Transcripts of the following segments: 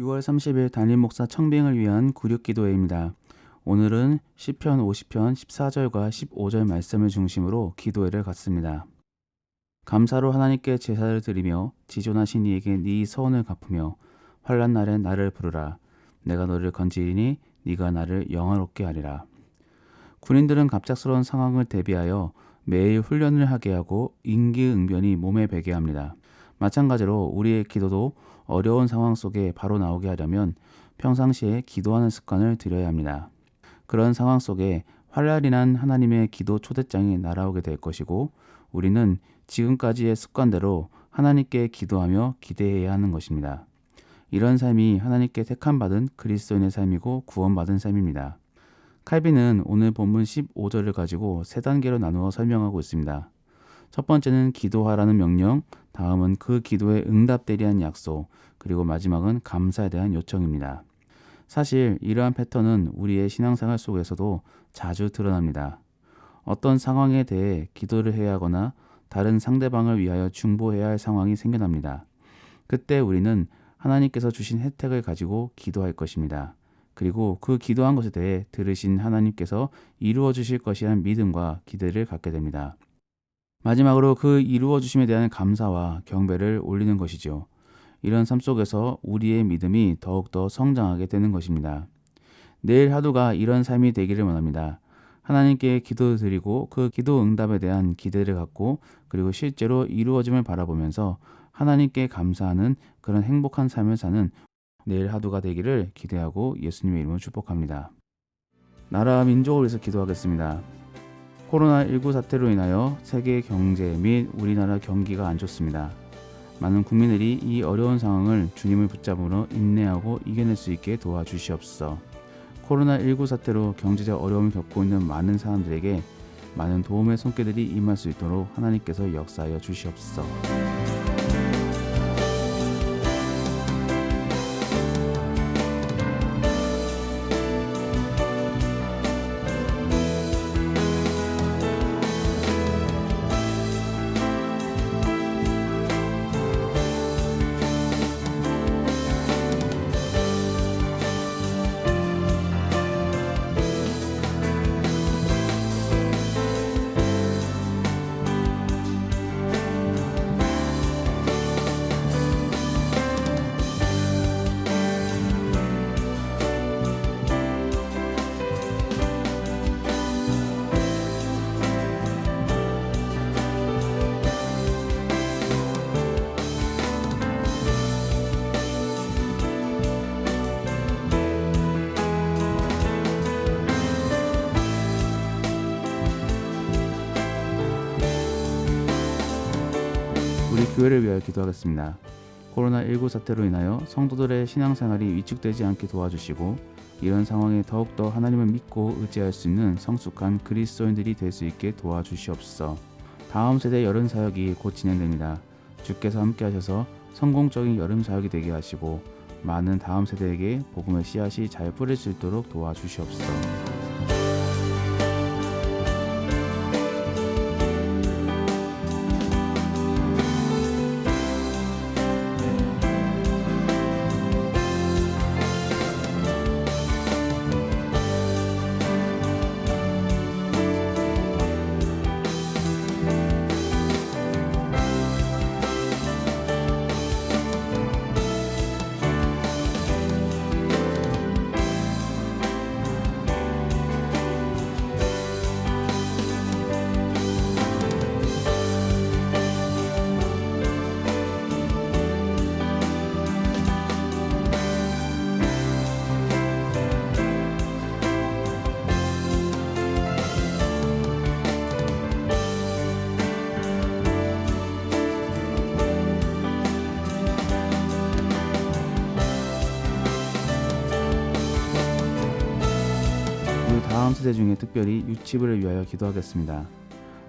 6월 30일 담임 목사 청빙을 위한 구륙기도회입니다. 오늘은 시편 50편 14절과 15절 말씀을 중심으로 기도회를 갖습니다. 감사로 하나님께 제사를 드리며 지존하신 이에게 네 서원을 갚으며 환난 날에 나를 부르라. 내가 너를 건지리니 네가 나를 영화롭게 하리라. 군인들은 갑작스러운 상황을 대비하여 매일 훈련을 하게 하고 임기응변이 몸에 배게 합니다. 마찬가지로 우리의 기도도 어려운 상황 속에 바로 나오게 하려면 평상시에 기도하는 습관을 들여야 합니다. 그런 상황 속에 활날이 난 하나님의 기도 초대장이 날아오게 될 것이고 우리는 지금까지의 습관대로 하나님께 기도하며 기대해야 하는 것입니다. 이런 삶이 하나님께 택함받은 그리스도인의 삶이고 구원받은 삶입니다. 칼빈은 오늘 본문 15절을 가지고 세 단계로 나누어 설명하고 있습니다. 첫 번째는 기도하라는 명령, 다음은 그 기도에 응답되리한 약속, 그리고 마지막은 감사에 대한 요청입니다. 사실 이러한 패턴은 우리의 신앙생활 속에서도 자주 드러납니다. 어떤 상황에 대해 기도를 해야 하거나 다른 상대방을 위하여 중보해야 할 상황이 생겨납니다. 그때 우리는 하나님께서 주신 혜택을 가지고 기도할 것입니다. 그리고 그 기도한 것에 대해 들으신 하나님께서 이루어 주실 것이란 믿음과 기대를 갖게 됩니다. 마지막으로 그 이루어 주심에 대한 감사와 경배를 올리는 것이죠. 이런 삶 속에서 우리의 믿음이 더욱더 성장하게 되는 것입니다. 내일 하루가 이런 삶이 되기를 원합니다. 하나님께 기도드리고 그 기도 응답에 대한 기대를 갖고 그리고 실제로 이루어짐을 바라보면서 하나님께 감사하는 그런 행복한 삶을 사는 내일 하루가 되기를 기대하고 예수님의 이름으로 축복합니다. 나라와 민족을 위해서 기도하겠습니다. 코로나19 사태로 인하여 세계 경제 및 우리나라 경기가 안 좋습니다. 많은 국민들이 이 어려운 상황을 주님을 붙잡으러 인내하고 이겨낼 수 있게 도와주시옵소서. 코로나19 사태로 경제적 어려움을 겪고 있는 많은 사람들에게 많은 도움의 손길들이 임할 수 있도록 하나님께서 역사하여 주시옵소서. 우리 교회를 위하여 기도하겠습니다. 코로나19 사태로 인하여 성도들의 신앙생활이 위축되지 않게 도와주시고 이런 상황에 더욱더 하나님을 믿고 의지할 수 있는 성숙한 그리스도인들이 될 수 있게 도와주시옵소서. 다음 세대 여름 사역이 곧 진행됩니다. 주께서 함께 하셔서 성공적인 여름 사역이 되게 하시고 많은 다음 세대에게 복음의 씨앗이 잘 뿌릴 수 있도록 도와주시옵소서. 다음 세대 중에 특별히 유치부를 위하여 기도하겠습니다.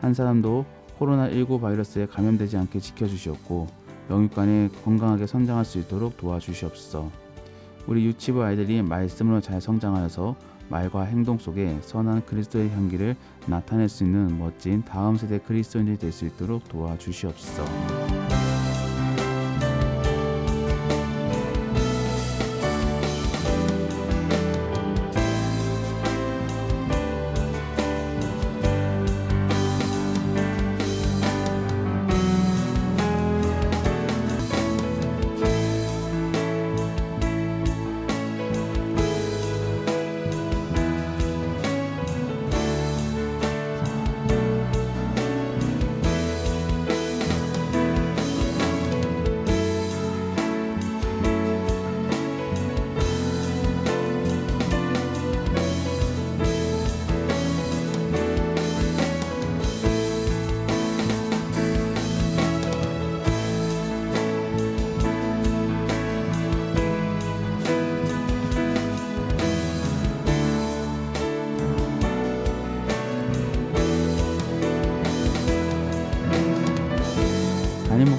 한 사람도 코로나19 바이러스에 감염되지 않게 지켜주시옵고 영육간에 건강하게 성장할 수 있도록 도와주시옵소서. 우리 유치부 아이들이 말씀으로 잘 성장하여서 말과 행동 속에 선한 그리스도의 향기를 나타낼 수 있는 멋진 다음 세대 그리스도인들이 될 수 있도록 도와주시옵소서.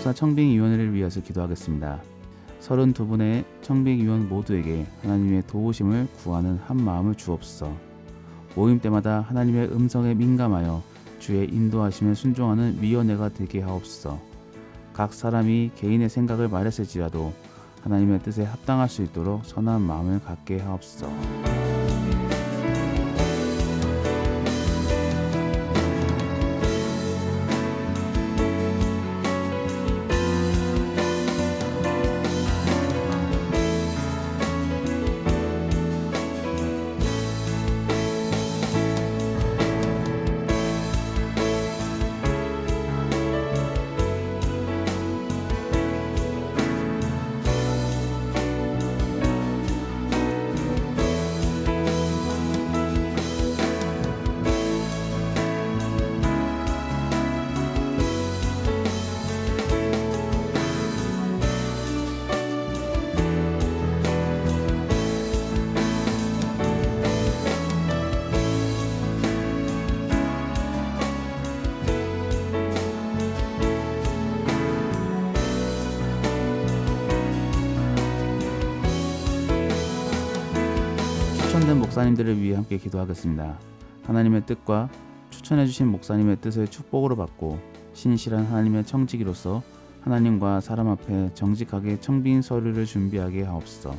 목사 청빙위원회를 위해서 기도하겠습니다. 32분의 청빙위원 모두에게 하나님의 도우심을 구하는 한 마음을 주옵소서. 모임 때마다 하나님의 음성에 민감하여 주의 인도하심에 순종하는 위원회가 되게 하옵소서. 각 사람이 개인의 생각을 말했을지라도 하나님의 뜻에 합당할 수 있도록 선한 마음을 갖게 하옵소서. 추천된 목사님들을 위해 함께 기도하겠습니다. 하나님의 뜻과 추천해 주신 목사님의 뜻을 축복으로 받고 신실한 하나님의 청지기로서 하나님과 사람 앞에 정직하게 청빙 서류를 준비하게 하옵소서.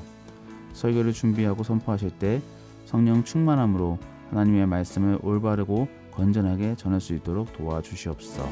설교를 준비하고 선포하실 때 성령 충만함으로 하나님의 말씀을 올바르고 건전하게 전할 수 있도록 도와주시옵소서.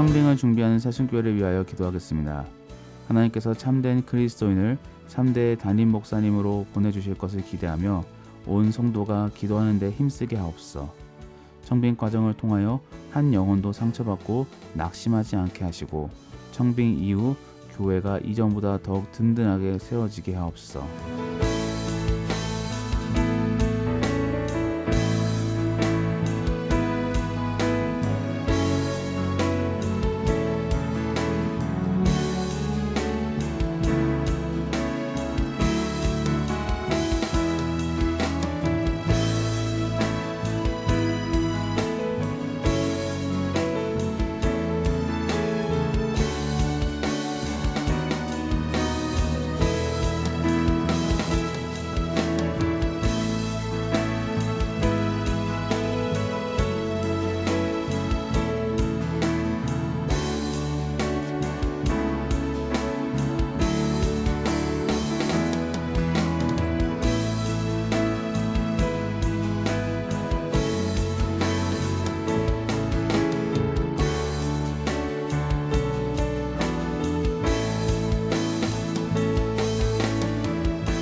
청빙을 준비하는 새순교회를 위하여 기도하겠습니다. 하나님께서 참된 그리스도인을 3대의 담임 목사님으로 보내주실 것을 기대하며 온 성도가 기도하는 데 힘쓰게 하옵소서. 청빙 과정을 통하여 한 영혼도 상처받고 낙심하지 않게 하시고 청빙 이후 교회가 이전보다 더욱 든든하게 세워지게 하옵소서.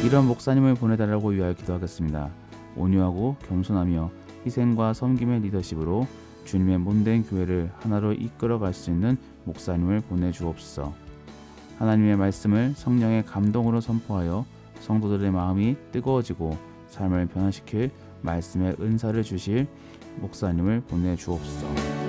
이런 목사님을 보내달라고 위하여 기도하겠습니다. 온유하고 겸손하며 희생과 섬김의 리더십으로 주님의 몸된 교회를 하나로 이끌어갈 수 있는 목사님을 보내주옵소서. 하나님의 말씀을 성령의 감동으로 선포하여 성도들의 마음이 뜨거워지고 삶을 변화시킬 말씀의 은사를 주실 목사님을 보내주옵소서.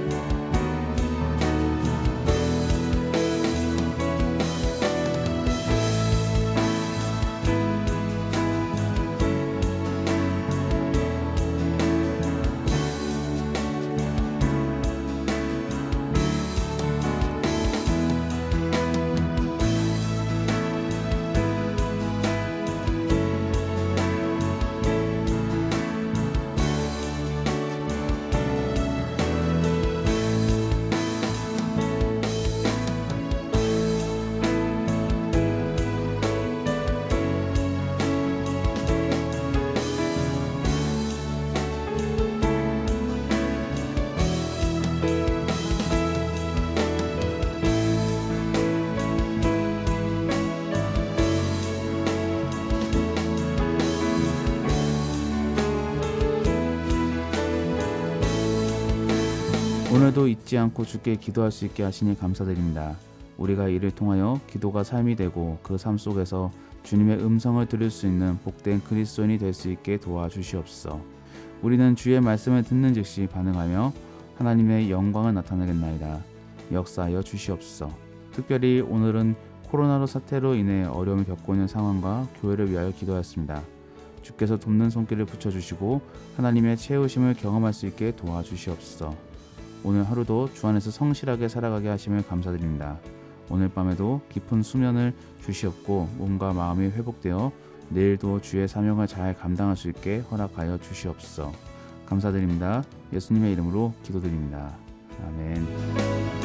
오늘도 잊지 않고 주께 기도할 수 있게 하시니 감사드립니다. 우리가 이를 통하여 기도가 삶이 되고 그 삶 속에서 주님의 음성을 들을 수 있는 복된 그리스도인이 될 수 있게 도와주시옵소서. 우리는 주의 말씀을 듣는 즉시 반응하며 하나님의 영광을 나타내겠나이다. 역사하여 주시옵소서. 특별히 오늘은 코로나 사태로 인해 어려움을 겪고 있는 상황과 교회를 위하여 기도하였습니다. 주께서 돕는 손길을 붙여주시고 하나님의 채우심을 경험할 수 있게 도와주시옵소서. 오늘 하루도 주 안에서 성실하게 살아가게 하심을 감사드립니다. 오늘 밤에도 깊은 수면을 주시옵고 몸과 마음이 회복되어 내일도 주의 사명을 잘 감당할 수 있게 허락하여 주시옵소서. 감사드립니다. 예수님의 이름으로 기도드립니다. 아멘.